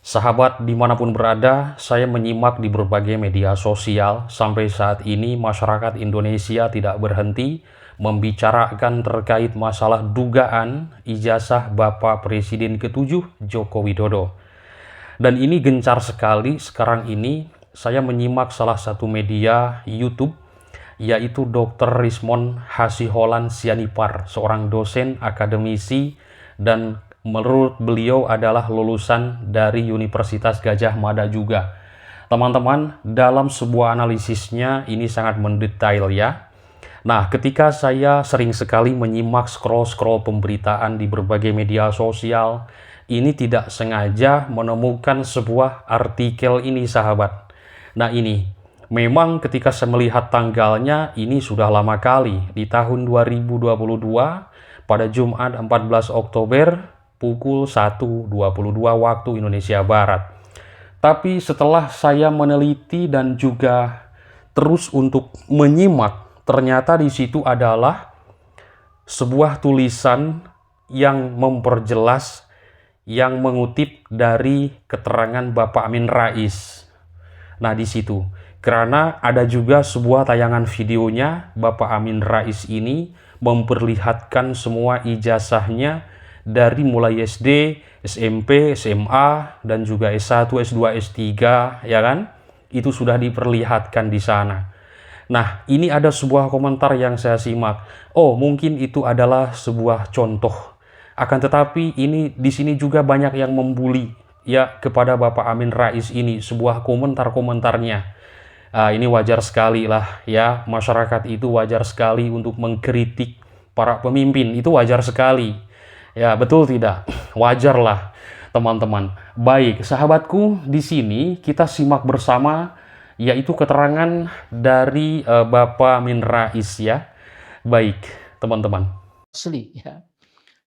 Sahabat dimanapun berada, saya menyimak di berbagai media sosial. Sampai saat ini masyarakat Indonesia tidak berhenti membicarakan terkait masalah dugaan ijazah Bapak Presiden ke-7 Joko Widodo. Dan ini gencar sekali sekarang ini. Saya menyimak salah satu media YouTube, yaitu Dr. Rismond Hasiholan Sianipar, seorang dosen, akademisi, dan menurut beliau adalah lulusan dari Universitas Gadjah Mada juga. Teman-teman, dalam sebuah analisisnya ini sangat mendetail ya. Nah, ketika saya sering sekali menyimak scroll-scroll pemberitaan di berbagai media sosial, ini tidak sengaja menemukan sebuah artikel ini, sahabat. Nah, ini memang ketika saya melihat tanggalnya, ini sudah lama kali, di tahun 2022 pada Jumat 14 Oktober pukul 1.22 waktu Indonesia Barat. Tapi setelah saya meneliti dan juga terus untuk menyimak, ternyata di situ adalah sebuah tulisan yang memperjelas, yang mengutip dari keterangan Bapak Amin Rais. Nah, di situ, karena ada juga sebuah tayangan videonya, Bapak Amin Rais ini memperlihatkan semua ijazahnya dari mulai SD, SMP, SMA, dan juga S1, S2, S3, ya kan? Itu sudah diperlihatkan di sana. Nah, ini ada sebuah komentar yang saya simak. Oh, mungkin itu adalah sebuah contoh. Akan tetapi ini di sini juga banyak yang membuli ya kepada Bapak Amin Rais ini, sebuah komentar-komentarnya. Ini wajar sekali lah ya, masyarakat itu wajar sekali untuk mengkritik para pemimpin, itu wajar sekali. Ya, betul tidak? Wajar lah, teman-teman. Baik, sahabatku, di sini kita simak bersama yaitu keterangan dari Bapak Amin Rais ya. Baik, teman-teman. Asli ya.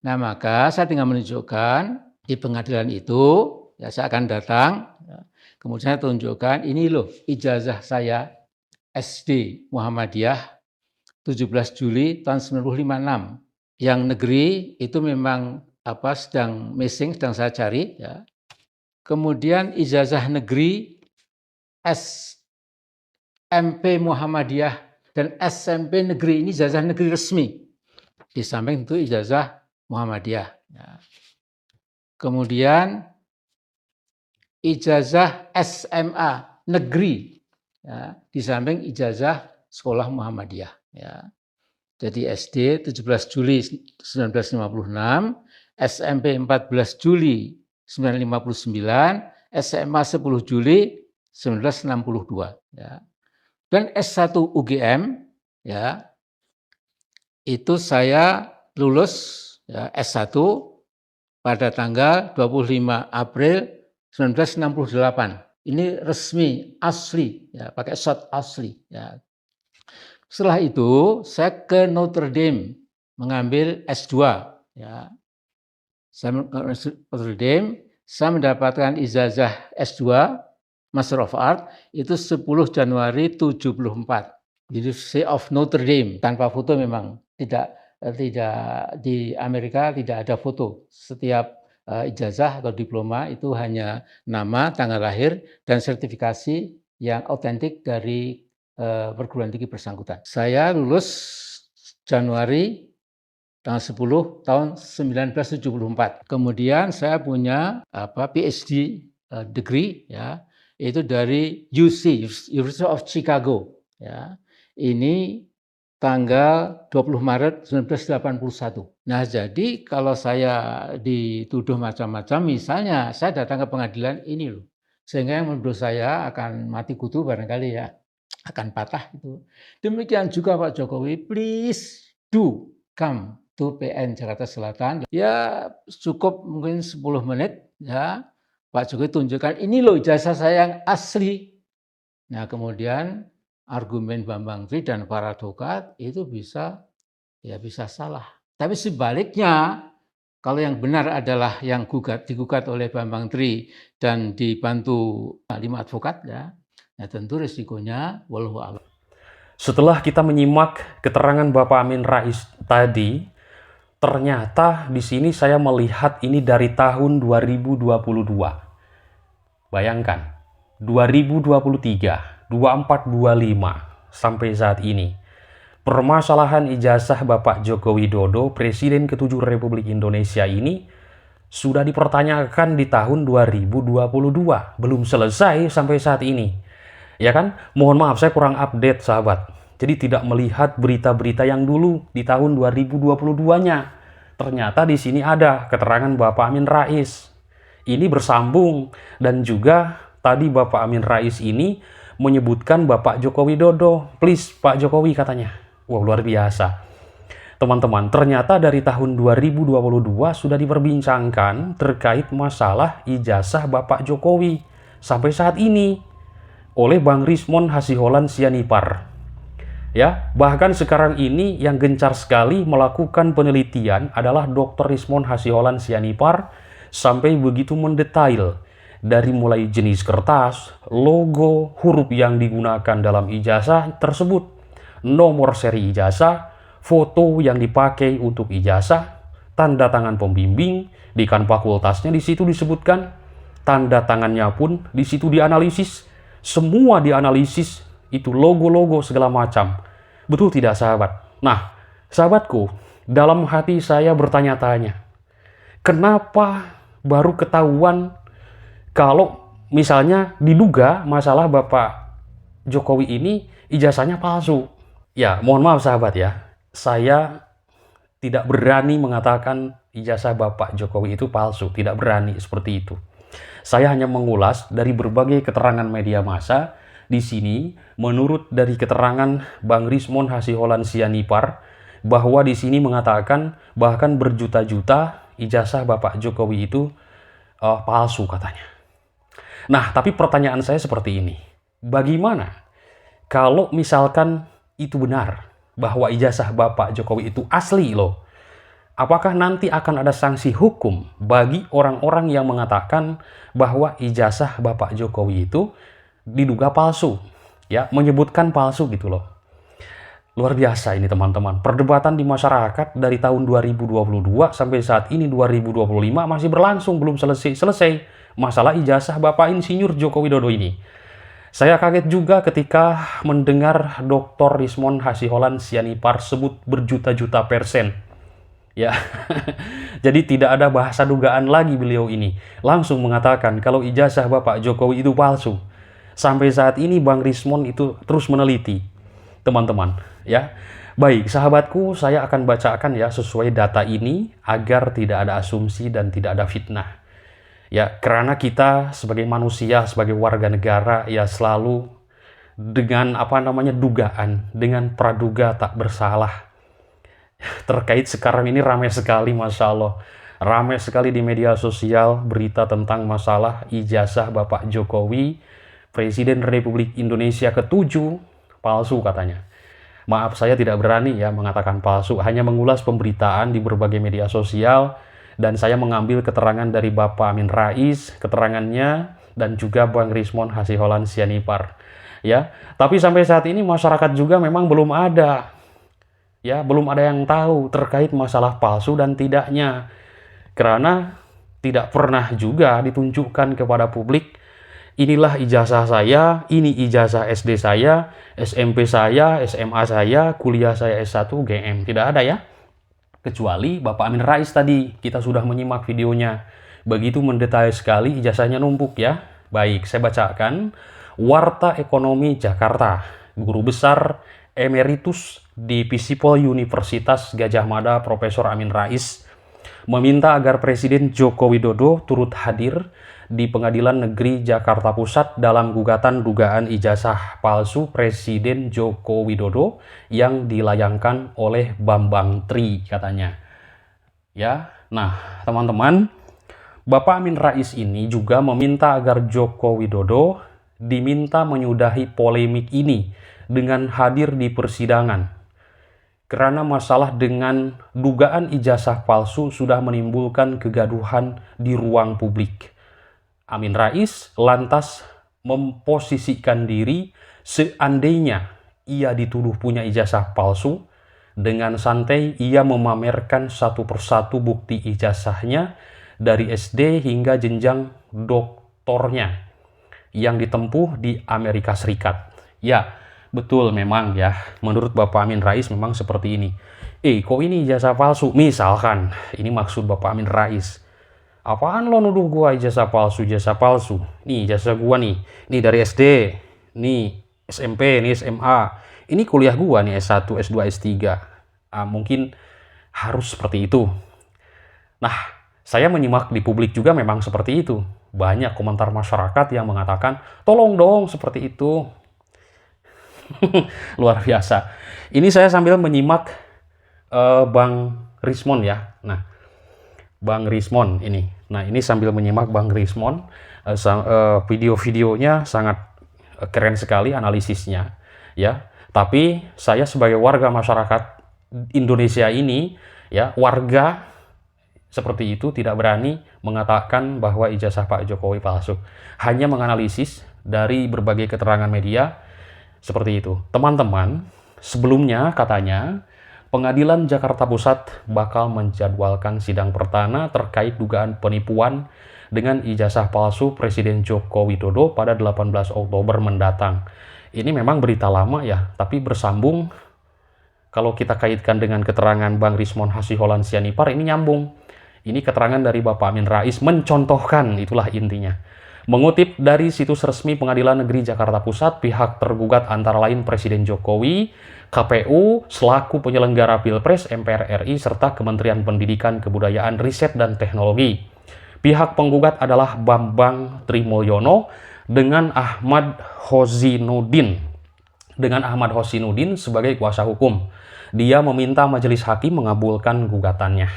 Nah, maka saya tinggal menunjukkan di pengadilan itu, ya saya akan datang, ya. Kemudian saya tunjukkan, ini loh ijazah saya SD Muhammadiyah 17 Juli tahun 1956. Yang negeri itu memang sedang missing, sedang saya cari. Ya. Kemudian ijazah negeri SMP Muhammadiyah dan SMP negeri, ini ijazah negeri resmi. Di samping itu ijazah Muhammadiyah. Ya. Kemudian ijazah SMA negeri, ya, di samping ijazah sekolah Muhammadiyah. Ya. Jadi SD 17 Juli 1956, SMP 14 Juli 1959, SMA 10 Juli 1962. Ya. Dan S1 UGM, ya, itu saya lulus ya, S1 pada tanggal 25 April 1968. Ini resmi, asli, ya, pakai shot asli. Ya. Setelah itu saya ke Notre Dame mengambil S2. Ya. Saya ke Notre Dame, saya mendapatkan ijazah S2 Master of Art itu 10 Januari 74. University of Notre Dame, tanpa foto memang tidak di Amerika tidak ada foto. Setiap ijazah atau diploma itu hanya nama, tanggal lahir, dan sertifikasi yang otentik dari perguruan tinggi bersangkutan. Saya lulus Januari tanggal 10 tahun 1974. Kemudian saya punya PhD degree, ya, itu dari UC, University of Chicago. Ya. Ini tanggal 20 Maret 1981. Nah, jadi kalau saya dituduh macam-macam, misalnya saya datang ke pengadilan ini loh, sehingga yang menurut saya akan mati kutu barangkali ya, akan patah itu. Demikian juga Pak Jokowi, please do come to PN Jakarta Selatan. Ya cukup mungkin 10 menit ya, Pak Jokowi tunjukkan ini loh ijazah saya yang asli. Nah, kemudian argumen Bambang Tri dan para advokat itu bisa salah. Tapi sebaliknya, kalau yang benar adalah yang digugat oleh Bambang Tri dan dibantu 5 advokat, ya tentu risikonya wallahu a'lam. Setelah kita menyimak keterangan Bapak Amin Rais tadi, ternyata di sini saya melihat ini dari tahun 2022. Bayangkan, 2023, 24, 25 sampai saat ini, permasalahan ijazah Bapak Joko Widodo, Presiden ke-7 Republik Indonesia ini sudah dipertanyakan di tahun 2022, belum selesai sampai saat ini. Ya kan? Mohon maaf saya kurang update sahabat. Jadi tidak melihat berita-berita yang dulu di tahun 2022-nya. Ternyata di sini ada keterangan Bapak Amin Rais. Ini bersambung dan juga tadi Bapak Amin Rais ini menyebutkan Bapak Joko Widodo. Please Pak Jokowi katanya. Wow, luar biasa. Teman-teman, ternyata dari tahun 2022 sudah diperbincangkan terkait masalah ijazah Bapak Jokowi sampai saat ini oleh Bang Rismon Hasiholan Sianipar. Ya, bahkan sekarang ini yang gencar sekali melakukan penelitian adalah Dr. Rismon Hasiholan Sianipar sampai begitu mendetail dari mulai jenis kertas, logo, huruf yang digunakan dalam ijazah tersebut, nomor seri ijazah, foto yang dipakai untuk ijazah, tanda tangan pembimbing, dekan fakultasnya di situ disebutkan, tanda tangannya pun di situ dianalisis, semua dianalisis, itu logo-logo segala macam. Betul tidak sahabat? Nah, sahabatku, dalam hati saya bertanya-tanya, kenapa baru ketahuan kalau misalnya diduga masalah Bapak Jokowi ini ijazahnya palsu? Ya, mohon maaf sahabat ya, saya tidak berani mengatakan ijazah Bapak Jokowi itu palsu, tidak berani seperti itu. Saya hanya mengulas dari berbagai keterangan media massa. Di sini, menurut dari keterangan Bang Rismon Hasiholan Sianipar, bahwa di sini mengatakan bahkan berjuta-juta ijazah Bapak Jokowi itu palsu katanya. Nah, tapi pertanyaan saya seperti ini. Bagaimana kalau misalkan itu benar, bahwa ijazah Bapak Jokowi itu asli loh? Apakah nanti akan ada sanksi hukum bagi orang-orang yang mengatakan bahwa ijazah Bapak Jokowi itu diduga palsu, ya, menyebutkan palsu gitu loh. Luar biasa ini teman-teman. Perdebatan di masyarakat dari tahun 2022 sampai saat ini 2025 masih berlangsung, belum selesai masalah ijazah Bapak Insinyur Joko Widodo ini. Saya kaget juga ketika mendengar Dr. Rismon Hasiholan Sianipar sebut berjuta-juta persen. Ya, jadi tidak ada bahasa dugaan lagi beliau ini. Langsung mengatakan kalau ijazah Bapak Jokowi itu palsu. Sampai saat ini Bang Rismon itu terus meneliti, teman-teman. Ya, baik sahabatku, saya akan bacakan ya sesuai data ini agar tidak ada asumsi dan tidak ada fitnah. Ya, karena kita sebagai manusia, sebagai warga negara, ya selalu dengan dugaan, dengan praduga tak bersalah. Terkait sekarang ini ramai sekali, Masya Allah. Ramai sekali di media sosial berita tentang masalah ijazah Bapak Jokowi, Presiden Republik Indonesia ke-7, palsu katanya. Maaf, saya tidak berani ya mengatakan palsu, hanya mengulas pemberitaan di berbagai media sosial, dan saya mengambil keterangan dari Bapak Amin Rais, keterangannya, dan juga Bang Rismon Hasiholan Sianipar. Ya, tapi sampai saat ini masyarakat juga memang belum ada yang tahu terkait masalah palsu dan tidaknya. Karena tidak pernah juga ditunjukkan kepada publik, inilah ijazah saya, ini ijazah SD saya, SMP saya, SMA saya, kuliah saya S1, GM. Tidak ada ya. Kecuali Bapak Amin Rais tadi, kita sudah menyimak videonya. Begitu mendetail sekali, ijazahnya numpuk ya. Baik, saya bacakan. Warta Ekonomi Jakarta, Guru Besar Emeritus di Visipol Universitas Gadjah Mada Profesor Amin Rais, meminta agar Presiden Joko Widodo turut hadir di Pengadilan Negeri Jakarta Pusat dalam gugatan dugaan ijazah palsu Presiden Joko Widodo yang dilayangkan oleh Bambang Tri katanya. Ya, nah teman-teman, Bapak Amin Rais ini juga meminta agar Joko Widodo diminta menyudahi polemik ini dengan hadir di persidangan. Karena masalah dengan dugaan ijazah palsu sudah menimbulkan kegaduhan di ruang publik. Amin Rais lantas memposisikan diri seandainya ia dituduh punya ijazah palsu, dengan santai ia memamerkan satu persatu bukti ijazahnya dari SD hingga jenjang doktornya. yang ditempuh di Amerika Serikat. Ya, betul memang ya, menurut Bapak Amin Rais memang seperti ini. Kok ini ijazah palsu? Misalkan, ini maksud Bapak Amin Rais. Apaan lo nuduh gua ijazah palsu, ijazah palsu? Nih ijazah gua nih. Nih dari SD, nih SMP, nih SMA. Ini kuliah gua nih S1, S2, S3. Mungkin harus seperti itu. Nah, saya menyimak di publik juga memang seperti itu. Banyak komentar masyarakat yang mengatakan, tolong dong seperti itu. Luar biasa. Ini saya sambil menyimak Bang Rismon ya. Nah, Bang Rismon ini. Nah, ini sambil menyimak Bang Rismon, video-videonya sangat keren sekali analisisnya, ya. Tapi saya sebagai warga masyarakat Indonesia ini, ya, warga seperti itu tidak berani mengatakan bahwa ijazah Pak Jokowi palsu. Hanya menganalisis dari berbagai keterangan media seperti itu. Teman-teman, sebelumnya katanya Pengadilan Jakarta Pusat bakal menjadwalkan sidang perdana terkait dugaan penipuan dengan ijazah palsu Presiden Joko Widodo pada 18 Oktober mendatang. Ini memang berita lama ya, tapi bersambung kalau kita kaitkan dengan keterangan Bang Rismon Hasiholan Sianipar, ini nyambung. Ini keterangan dari Bapak Amin Rais mencontohkan, itulah intinya. Mengutip dari situs resmi Pengadilan Negeri Jakarta Pusat, pihak tergugat antara lain Presiden Jokowi, KPU, selaku penyelenggara Pilpres, MPR RI, serta Kementerian Pendidikan, Kebudayaan, Riset, dan Teknologi. Pihak penggugat adalah Bambang Trimulyono dengan Ahmad Hozinudin sebagai kuasa hukum. Dia meminta majelis hakim mengabulkan gugatannya.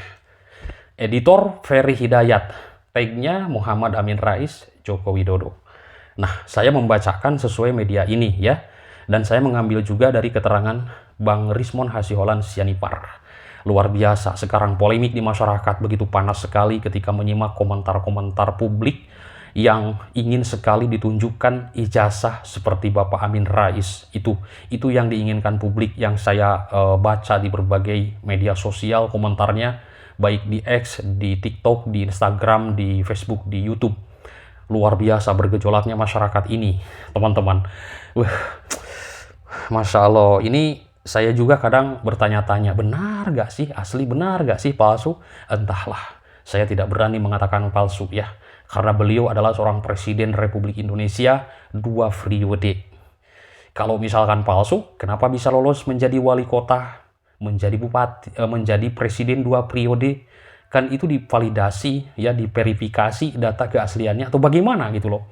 Editor Ferry Hidayat, tagnya Muhammad Amin Rais, Joko Widodo. Nah, saya membacakan sesuai media ini ya, dan saya mengambil juga dari keterangan Bang Rismon Hasiholan Sianipar. Luar biasa, sekarang polemik di masyarakat begitu panas sekali ketika menyimak komentar-komentar publik yang ingin sekali ditunjukkan ijazah seperti Bapak Amin Rais. Itu yang diinginkan publik, yang saya baca di berbagai media sosial komentarnya, baik di X, di TikTok, di Instagram, di Facebook, di YouTube. Luar biasa bergejolaknya masyarakat ini, teman-teman. Masya Allah, ini saya juga kadang bertanya-tanya, benar gak sih, asli benar gak sih palsu? Entahlah, saya tidak berani mengatakan palsu ya, karena beliau adalah seorang Presiden Republik Indonesia 2 periode. Kalau misalkan palsu, kenapa bisa lolos menjadi wali kota, menjadi bupati, menjadi presiden 2 periode? Kan itu divalidasi ya, diverifikasi data keasliannya atau bagaimana gitu loh.